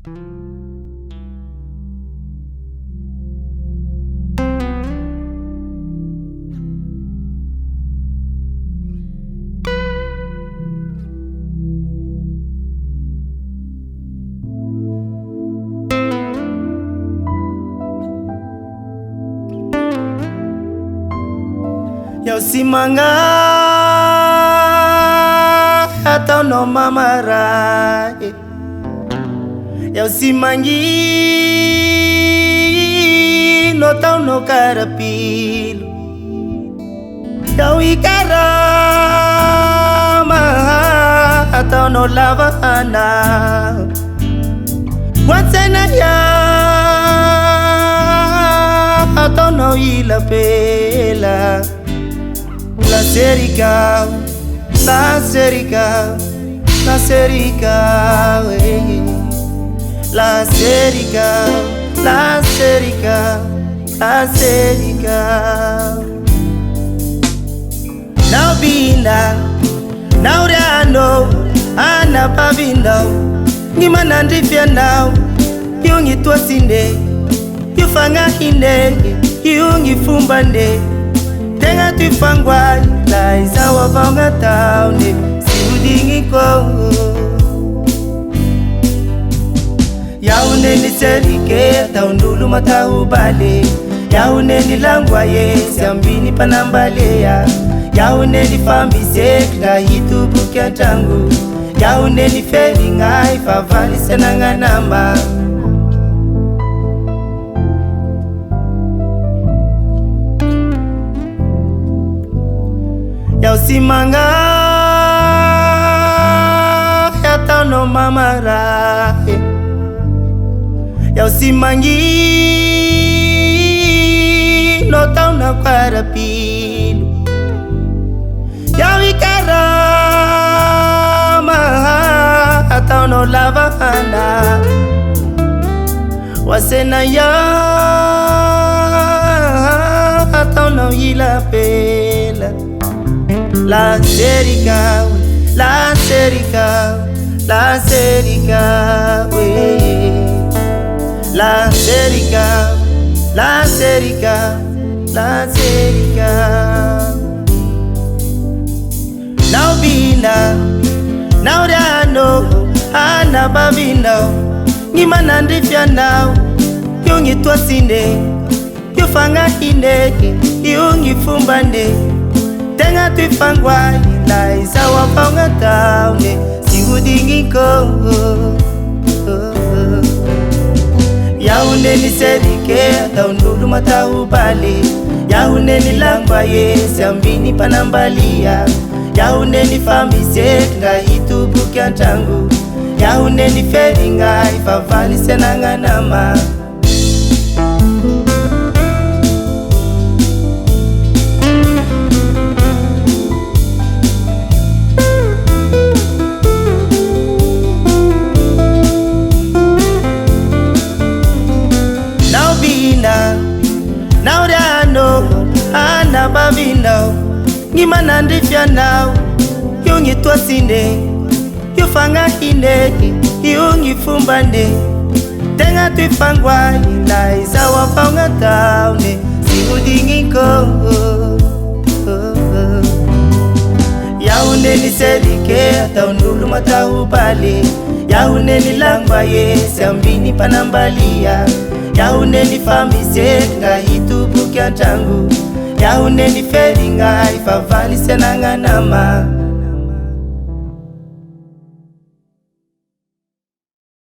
Yaw simanga atau no mamarai. Yaw simangi no tau no karapilo. Yaw ikarama atau no lavana. Wansena ya atau no ilapela. La serica, la serica, la serica, la serica, la serica, la serica. Now bina, now riano, ana pavino, ni manandifia now, yungi tuasinde, yufanga hine, yungi fumbande. Tenga tu fangwa la isawa vanga taune siudingi ko. Yaune ni serike taundulu matau bale. Yaune ni langwa ye siambini panambale ya. Yaune ni fambise kla hitu bukia tangu. Yaune ni feli ngai favali senanga namba. Yaw simanga atau no mamarai. Yaw simangi no tau na karapilo. Yaw ikarama atau no lavana. Wasena ya atau no ilapela. La serica, la serica, la serica, la serica, la serica, la serica. Now bina, now riano, ana bavino, ni manandifia now, yungi tuasinde, yufanga hine, yungi fumbande. Tenga tu fangwa la isawa vanga taune siudingi ko. Yaune ni serike taundulu matau bale. Yaune ni langwa ye siambini panambalia. Yaune ni famise nga hitu bukia tangu. Yaune ni feli ngai favali senanga nama. Now riano, ana bavino, ni manandifia now, yungi tuasinde, yufanga hine, yungi fumbande. Tenga tu fangwa la isawa vanga taune siudingi ko. Yaune ni serike taundulu matau bale. Yaune ni langwa ye siambini panambalia. Yaune ni famise nga hitu bukia tangu. Yaune ni feli ngai favali senanga nama.